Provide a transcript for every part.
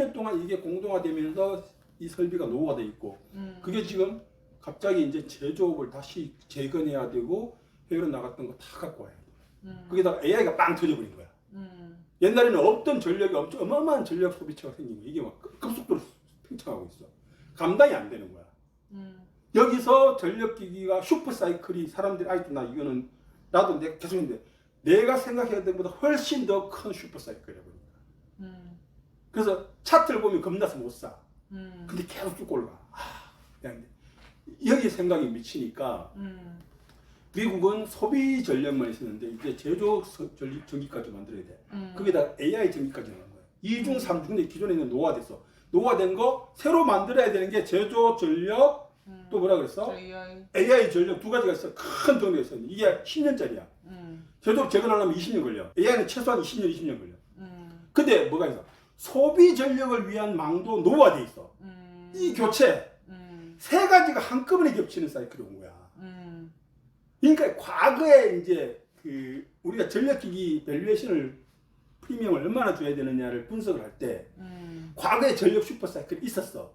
10년 동안 이게 공동화되면서 이 설비가 노후화돼 있고 그게 지금 갑자기 이제 제조업을 다시 재건해야 되고 해외로 나갔던 거 다 갖고 와야 돼. 거기다가 AI가 빵 터져버린 거야. 옛날에는 없던 전력이 엄청 어마어마한 전력 소비처가 생긴 거야. 이게 막 급속도로 팽창하고 있어. 감당이 안 되는 거야. 여기서 전력기기가 슈퍼사이클이 사람들이 아직도 나 이거는 나도 내가 계속 했는데 내가 생각해야 되는 것보다 훨씬 더 큰 슈퍼사이클이야 보니까. 그래서 차트를 보면 겁나서 못 사. 근데 계속 쭉 올라가. 여기 생각이 미치니까 미국은 소비 전력만 있었는데 이제 제조 전기까지 만들어야 돼. 거기다 AI 전기까지 나온 거야. 2중, 3중. 근데 기존에 있는 노화됐어. 노화된 거 새로 만들어야 되는 게 제조 전력 또 뭐라 그랬어? AI 전력 두 가지가 있어. 큰 덩어리가 있어. 이게 10년짜리야. 제조 재건하려면 20년 걸려. AI는 최소한 20년 걸려. 근데 뭐가 있어? 소비 전력을 위한 망도 노화돼 있어. 이 교체 세 가지가 한꺼번에 겹치는 사이클이 온 거야. 그러니까 과거에 이제 그 우리가 전력기기 밸류에이션을 프리미엄을 얼마나 줘야 되느냐를 분석을 할 때 과거에 전력 슈퍼 사이클이 있었어.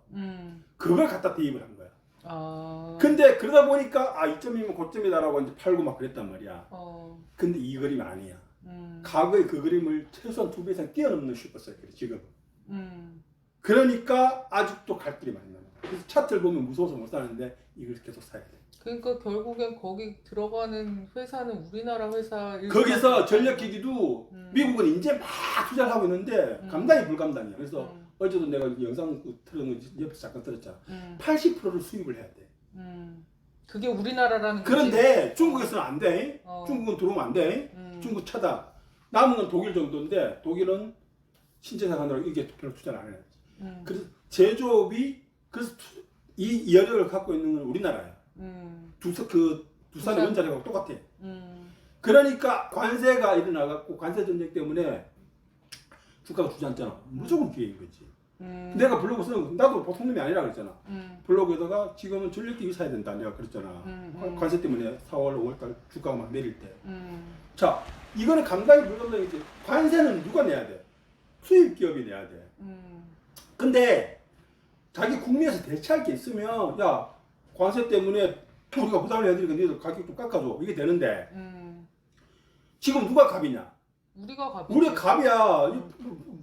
그걸 갖다 대입을 한 거야. 근데 그러다 보니까 이점이면 고점이다라고 이제 팔고 막 그랬단 말이야. 근데 이 그림 아니야. 과거의 그 그림을 최소한 2배 이상 뛰어넘는 슈퍼 사이클이 지금. 그러니까 아직도 갈 길이 많이 남아. 그래서 차트를 보면 무서워서 못 사는데 이걸 계속 사야 돼. 그러니까 결국엔 거기 들어가는 회사는 우리나라 회사. 거기서 전력기기도 미국은 이제 막 투자를 하고 있는데 감당이 불감당이야. 그래서 어제도 내가 영상 틀었는데 옆에서 잠깐 들었잖아. 80%를 수입을 해야 돼. 그게 우리나라라는 거지. 그런데 중국에서는 안 돼. 중국은 들어오면 안 돼. 중국 차다. 남은 건 독일 정도인데 독일은 신재생 하느라고 이게 별로 투자를 안 해. 그래서 제조업이 그래서 이 여력을 갖고 있는 건 우리나라야. 두산의 원자력하고 똑같아. 그러니까 관세가 일어나갖고 관세 전쟁 때문에 주가가 주저앉잖아. 무조건 기회인 거지. 내가 블로그 쓰는 거 나도 보통 놈이 아니라 그랬잖아. 블로그에다가 지금은 전력기기 사야 된다 내가 그랬잖아. 관세 때문에 4월, 5월달 주가가 막 내릴 때. 자, 이거는 감당이 불가능이지. 관세는 누가 내야 돼? 수입 기업이 내야 돼. 근데 자기 국내에서 대체할 게 있으면 야 관세 때문에 우리가 부담을 해드리니까 너희들 가격 좀 깎아줘 이게 되는데 지금 누가 갑이냐? 우리가 갑이야. 우리가 갑이야.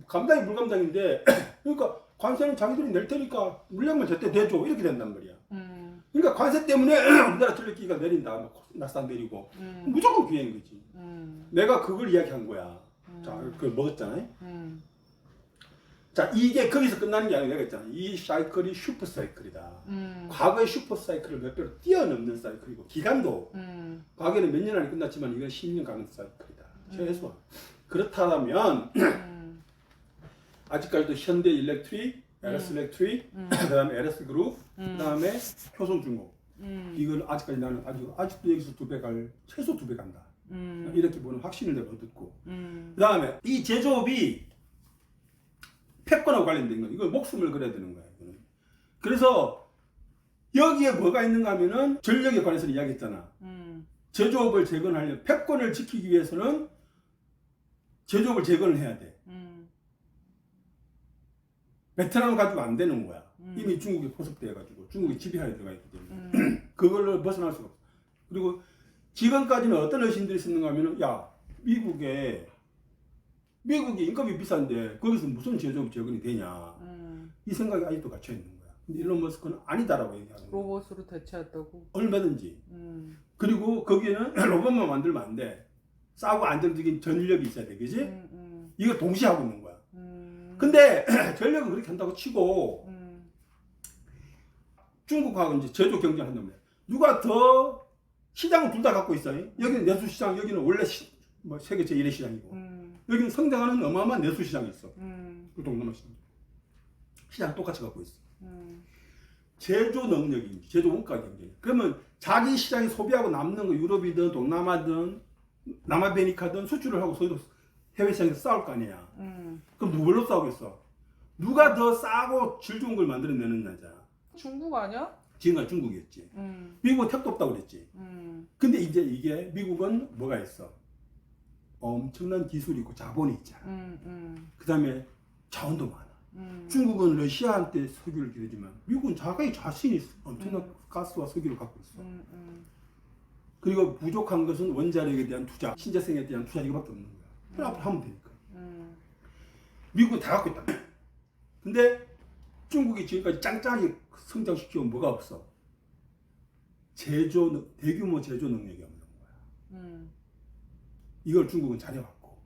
감당이 불감당인데 그러니까 관세는 자기들이 낼 테니까 물량만 제때 대줘 이렇게 된단 말이야. 그러니까 관세 때문에 우리나라 전력기기가 내린다. 나스닥 내리고 무조건 기회인 거지. 내가 그걸 이야기한 거야. 자, 그걸 먹었잖아요. 자, 이게 거기서 끝나는 게 아니라 내가 했잖아. 이 사이클이 슈퍼 사이클이다. 과거의 슈퍼 사이클을 몇 배로 뛰어넘는 사이클이고 기간도 과거에는 몇 년 안에 끝났지만 이건 10년 가는 사이클이다. 최소한. 그렇다면 아직까지도 현대 일렉트릭, LS 일렉트릭, 그다음에 LS 그룹, 그다음에 효성중공. 이걸 아직까지 나는 아직도 여기서 2배 갈 최소 2배 간다. 이렇게 보는 확신을 내가 얻었고. 그다음에 이 제조업이 패권하고 관련된 건 이걸 목숨을 걸어야 되는 거야. 이거는. 그래서 여기에 뭐가 있는가 하면은 전력에 관해서 이야기했잖아. 제조업을 재건하려면 패권을 지키기 위해서는 제조업을 재건을 해야 돼. 베트남 가지고 안 되는 거야. 이미 중국이 포섭돼가지고 중국이 지배하에 들어가 있기 때문에 그걸로 벗어날 수가 없어. 그리고 지금까지는 어떤 의심들이 있었는가 하면은 야 미국이 인건비 비싼데 거기서 무슨 제조업 재건이 되냐 이 생각이 아직도 갇혀 있는 거야. 근데 일론 머스크는 아니다라고 얘기하는 거야. 로봇으로 대체한다고? 얼마든지. 그리고 거기에는 로봇만 만들면 안 돼. 싸고 안정적인 전력이 있어야 돼, 그지? 이걸 동시에 하고 있는 거야. 근데 전력은 그렇게 한다고 치고 중국하고 이제 제조 경쟁한다면 말이야. 누가 더 시장을 둘 다 갖고 있어. 여기는 내수 시장, 여기는 원래 세계 제1의 시장이고. 여기는 성장하는 어마어마한 내수 시장이 있어. 그 동남아 시장 똑같이 갖고 있어. 제조 능력이 제조 원가 경쟁. 그러면 자기 시장이 소비하고 남는 거 유럽이든 동남아든 남아메리카든 수출을 하고 소위도 해외 시장에서 싸울 거 아니야. 그럼 누굴로 싸우겠어? 누가 더 싸고 질 좋은 걸 만들어내느냐잖아. 중국 아니야? 지금까지 중국이었지. 미국은 택도 없다고 그랬지. 근데 이제 이게 미국은 뭐가 있어? 엄청난 기술이 있고 자본이 있잖아. 그 다음에 자원도 많아. 중국은 러시아한테 석유를 기르지만 미국은 자신이 엄청난 가스와 석유를 갖고 있어. 그리고 부족한 것은 원자력에 대한 투자, 신재생에 대한 투자 이거밖에 없는 거야. 그래 앞으로 하면 되니까. 미국은 다 갖고 있다. 근데 중국이 지금까지 짱짱하게 성장시키면 뭐가 없어? 대규모 제조 능력이 없는 거야. 이걸 중국은 잘해왔고.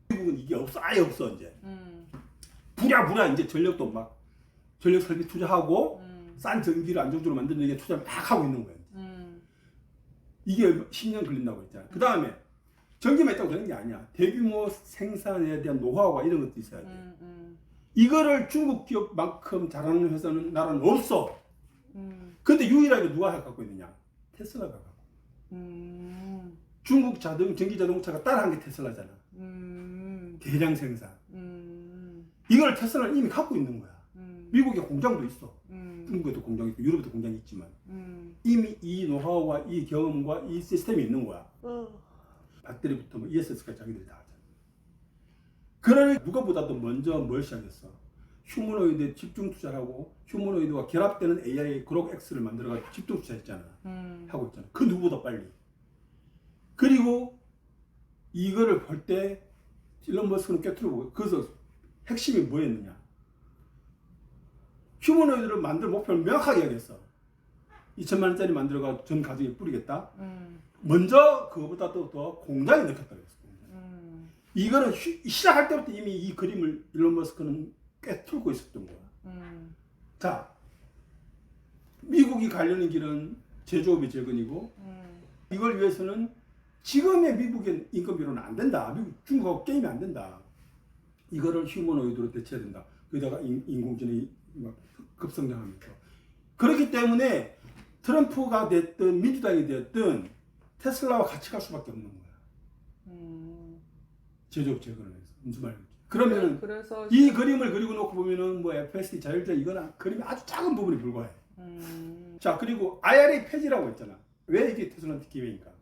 미국은 이게 없어, 아예 없어 이제. 부랴부랴 이제 전력도 막 전력 설비 투자하고 싼 전기를 안정적으로 만드는 데 투자를 막 하고 있는 거예요. 이게 10년 걸린다고 했잖아. 그 다음에 전기만 있다고 되는 게 아니야. 대규모 생산에 대한 노하우가 이런 것도 있어야 돼. 이거를 중국 기업만큼 잘하는 회사는 나라는 없어. 근데 유일하게 누가 갖고 있느냐? 테슬라가 갖고. 중국 전기 자동차가 따라한 게 테슬라잖아. 대량 생산. 이걸 테슬라는 이미 갖고 있는 거야. 미국에 공장도 있어. 중국에도 공장이 있고 유럽에도 공장이 있지만 이미 이 노하우와 이 경험과 이 시스템이 있는 거야. 배터리부터 뭐 ESS까지 자기들이 다 하잖아. 그러니 누가보다도 먼저 뭘 시작했어? 휴머노이드에 집중 투자를 하고 휴머노이드와 결합되는 AI 그룹 X를 만들어가지고 집중 투자했잖아. 하고 있잖아. 그 누구보다 빨리. 그리고 이거를 볼 때 일론 머스크는 꿰뚫어보고 그래서 핵심이 뭐였느냐? 휴머노이드를 만들 목표를 명확하게 하겠어. 2천만 원짜리 만들어가 전 가정에 뿌리겠다. 먼저 그거보다도 더 공장에 넣겠다 그랬어. 이거는 시작할 때부터 이미 이 그림을 일론 머스크는 꿰뚫고 있었던 거야. 자, 미국이 가려는 길은 제조업의 재건이고 이걸 위해서는 지금의 미국의 인건비로는 안 된다. 중국하고 게임이 안 된다. 이거를 휴머노이드로 대체해야 된다. 거기다가 인공지능이 급성장하면서. 그렇기 때문에 트럼프가 됐든 민주당이 됐든 테슬라와 같이 갈 수밖에 없는 거야. 제조업 재건을 해서. 무슨 말인지. 그러면은 그래서 이 그림을 그리고 놓고 보면은 뭐 FSD 자율주행 이거는 그림이 아주 작은 부분이 불과해. 자, 그리고 IRA 폐지라고 했잖아. 왜 이게 테슬라한테 기회인가?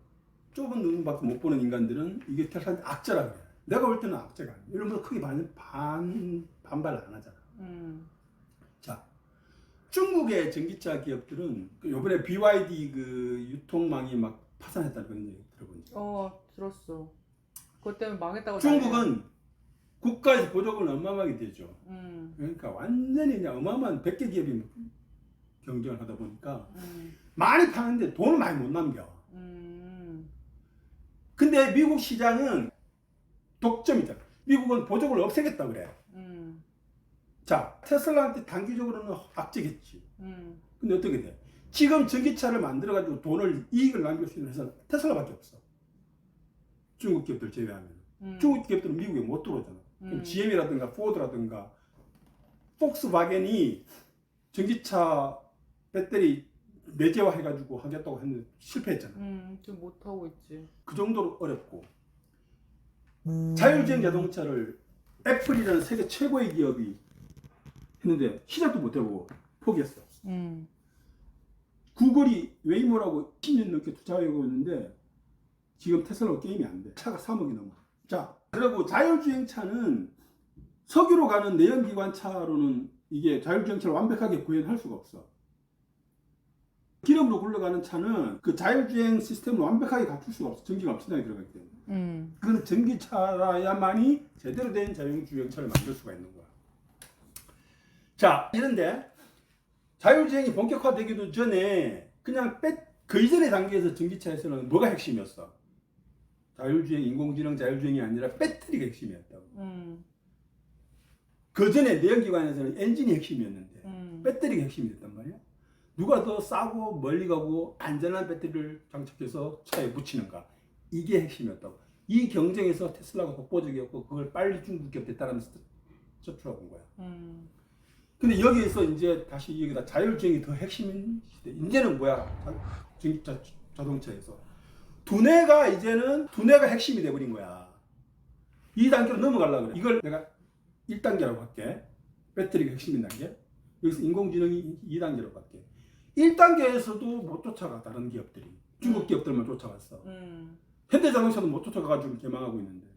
좁은 눈밖에 못 보는 인간들은 이게 테슬라한테 악재라 그래. 내가 볼 때는 악재가 아니야. 이러면서 크게 반발 안 하잖아. 자, 중국의 전기차 기업들은 요번에 BYD 그 유통망이 막 파산했다는 그런 얘기 들어본 적? 들었어. 그것 때문에 망했다고. 중국은 국가에서 보조금을 어마어마하게 되죠. 그러니까 완전히 그냥 어마어마한 100개 기업이 경쟁을 하다 보니까 많이 파는데 돈을 많이 못 남겨. 근데 미국 시장은 독점이잖아. 미국은 보조금을 없애겠다 그래. 자, 테슬라한테 단기적으로는 악재겠지. 근데 어떻게 돼? 지금 전기차를 만들어가지고 이익을 남길 수 있는 회사는 테슬라밖에 없어. 중국 기업들 제외하면. 중국 기업들은 미국에 못 들어오잖아. 그럼 GM이라든가 포드라든가 폭스바겐이 전기차 배터리 내재화 해가지고 하겠다고 했는데 실패했잖아. 지금 못하고 있지. 그 정도로 어렵고. 자율주행 자동차를 애플이라는 세계 최고의 기업이 했는데 시작도 못 해보고 포기했어. 구글이 웨이모라고 10년 넘게 투자하고 있는데 지금 테슬라가 게임이 안 돼. 차가 3억이 넘어. 자, 그리고 자율주행 차는 석유로 가는 내연기관 차로는 이게 자율주행 차를 완벽하게 구현할 수가 없어. 기름으로 굴러가는 차는 그 자율주행 시스템을 완벽하게 갖출 수가 없어. 전기가 엄청나게 들어가기 때문에. 그건 전기차라야만이 제대로 된 자율주행차를 만들 수가 있는 거야. 자, 이런데 자율주행이 본격화되기도 전에 그냥 그 이전의 단계에서 전기차에서는 뭐가 핵심이었어? 자율주행, 인공지능 자율주행이 아니라 배터리가 핵심이었다고. 그 전에 내연기관에서는 엔진이 핵심이었는데 배터리가 핵심이 됐단 말이야. 누가 더 싸고 멀리 가고 안전한 배터리를 장착해서 차에 붙이는가? 이게 핵심이었다고. 이 경쟁에서 테슬라가 독보적이었고 그걸 빨리 중국 기업에 따라면서 저출하고 온 거야. 근데 여기에서 이제 다시 여기다 자율주행이 더 핵심인 시대. 이제는 뭐야? 전기차 자동차에서 이제는 두뇌가 핵심이 돼버린 거야. 이 단계로 넘어가려고 그래. 이걸 내가 1단계라고 할게. 배터리가 핵심인 단계. 여기서 인공지능이 2단계로 갈게. 1단계에서도 못 쫓아가. 다른 기업들이. 중국 기업들만 쫓아갔어. 현대자동차도 못 쫓아가가지고 개망하고 있는데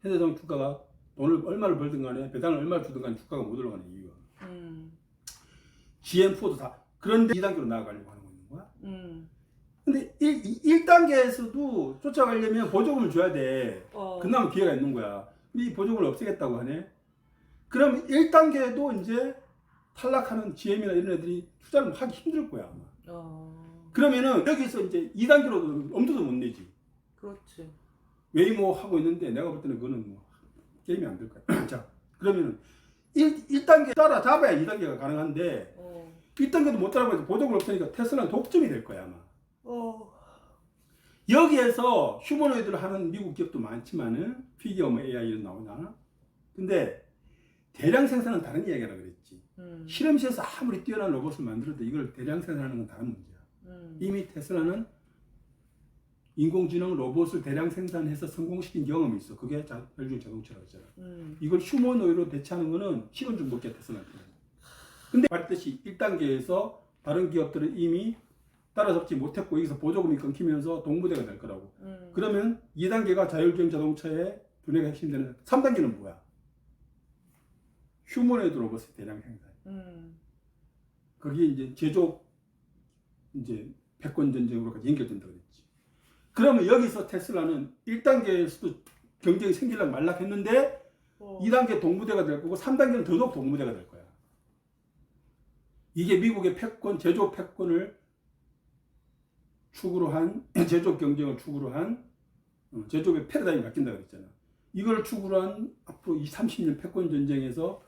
현대자동차 주가가 돈을 얼마를 벌든 간에 배당을 얼마를 주든 간에 주가가 못 올라가는 이유가. GM4도 다. 그런데 2단계로 나아가려고 하는 거 있는 거야. 근데 1단계에서도 쫓아가려면 보조금을 줘야 돼. 그나마 기회가 있는 거야. 근데 이 보조금을 없애겠다고 하네. 그럼 1단계도 이제 탈락하는 GM이나 이런 애들이 투자를 하기 힘들 거야, 아마. 그러면은 여기서 이제 2단계로 엄두도 못 내지. 그렇지. 웨이모 하고 있는데 내가 볼 때는 그거는 뭐 게임이 안 될 거야. 자, 그러면은 1단계 따라잡아야 2단계가 가능한데 1단계도 못 따라가서 보조금을 없으니까 테슬라는 독점이 될 거야, 아마. 여기에서 휴머노이드를 하는 미국 기업도 많지만은 피규어 뭐 AI 이런 나오잖아. 근데 대량 생산은 다른 이야기라 그랬지. 실험실에서 아무리 뛰어난 로봇을 만들어도 이걸 대량 생산하는 건 다른 문제야. 이미 테슬라는 인공지능 로봇을 대량 생산해서 성공시킨 경험이 있어. 그게 혈중 자동차라고 했잖아. 이걸 휴머노이드로 대체하는 거는 시간 좀 먹게 테슬라한테. 근데 말했듯이 1단계에서 다른 기업들은 이미 따라잡지 못했고 여기서 보조금이 끊기면서 동부대가 될 거라고. 그러면 2단계가 자율주행 자동차의 두뇌가 핵심되는 3단계는 뭐야? 휴머노이드 로봇의 대량 생산. 그게 이제 제조업 이제 패권 전쟁으로까지 연결된다고 그랬지. 그러면 여기서 테슬라는 1단계에서도 경쟁이 생기려고 말락했는데 2단계 동부대가 될 거고 3단계는 더더욱 동부대가 될 거야. 이게 미국의 패권, 제조업 패권을 축으로 한 제조업 경쟁을 축으로 한 제조업의 패러다임이 바뀐다고 그랬잖아. 이걸 축으로 한 앞으로 20, 30년 패권 전쟁에서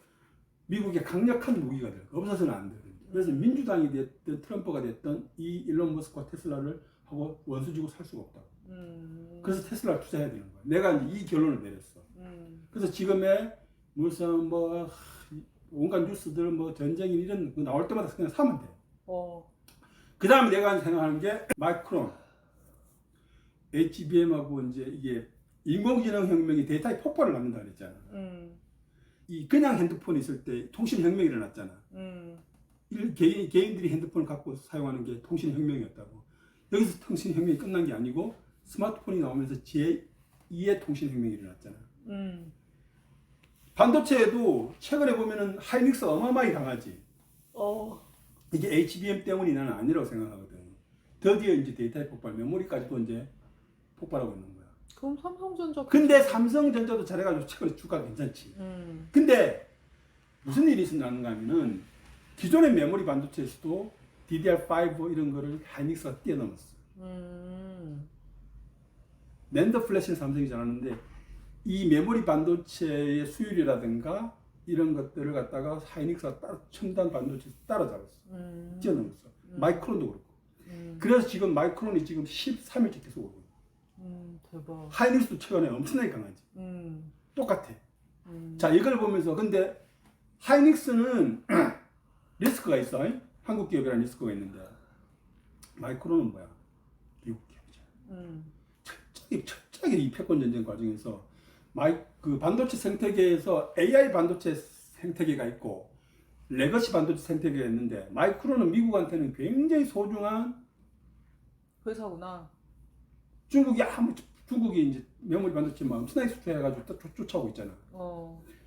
미국의 강력한 무기가 될 거야. 없어서는 안 돼. 그래서 민주당이 됐든 트럼프가 됐든 이 일론 머스크와 테슬라를 하고 원수 지고 살 수가 없다고. 그래서 테슬라를 투자해야 되는 거야. 내가 이제 이 결론을 내렸어. 그래서 지금의 무슨 뭐 온갖 뉴스들 뭐 전쟁이 이런 거 나올 때마다 그냥 사면 돼. 그 다음에 내가 생각하는 게 마이크론, HBM하고 이제 이게 인공지능 혁명이 데이터에 폭발을 낳는다 그랬잖아. 이 그냥 핸드폰이 있을 때 통신 혁명이 일어났잖아. 개인들이 핸드폰을 갖고 사용하는 게 통신 혁명이었다고. 여기서 통신 혁명이 끝난 게 아니고 스마트폰이 나오면서 제2의 통신 혁명이 일어났잖아. 반도체에도 최근에 보면은 하이닉스 어마어마하게 강하지. 이게 HBM 때문이 나는 아니라고 생각하거든. 드디어 이제 데이터의 폭발, 메모리까지도 이제 폭발하고 있는 거야. 그럼 삼성전자. 근데 삼성전자도 잘해가지고 최근에 주가가 괜찮지. 근데 무슨 일이 있었는가 하면은 기존의 메모리 반도체에서도 DDR5 이런 거를 하이닉스가 뛰어넘었어. 낸더 플래시는 삼성이 잘하는데 이 메모리 반도체의 수율이라든가 이런 것들을 갖다가 하이닉스가 첨단 반도체에서 따라잡았어. 뛰어넘었어. 마이크론도 그렇고. 그래서 지금 마이크론이 지금 13일째 계속 오고 있어. 대박. 하이닉스도 최근에 엄청나게 강하지. 똑같아. 자, 이걸 보면서 근데 하이닉스는 리스크가 있어. 한국 기업이라는 리스크가 있는데 마이크론은 뭐야? 미국 기업이잖아. 철저하게 이 패권 전쟁 과정에서 그 반도체 생태계에서 AI 반도체 생태계가 있고 레거시 반도체 생태계가 있는데 마이크론은 미국한테는 굉장히 소중한 회사구나. 중국이 이제 메모리 반도체만 엄청나게 수출해가지고 쫓아오고 있잖아.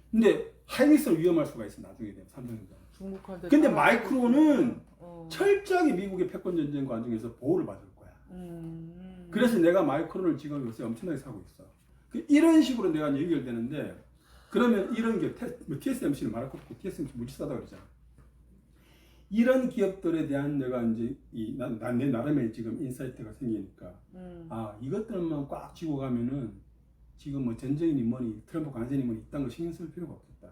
근데 하이닉스는 위험할 수가 있어 나중에 되면 삼성전자. 중국한테. 근데 마이크론은 철저하게 미국의 패권 전쟁 과정에서 보호를 받을 거야. 그래서 내가 마이크론을 지금 요새 엄청나게 사고 있어. 이런 식으로 내가 연결되는데 그러면 이런 기업, TSMC를 말할 것 없고 TSMC 무지 싸다 그러잖아. 이런 기업들에 대한 내가 이제 내 나름의 지금 인사이트가 생기니까 아 이것들만 꽉 쥐고 가면은 지금 뭐 전쟁이니 뭐니 트럼프 관세니 뭐니 이딴 거 신경 쓸 필요가 없겠다.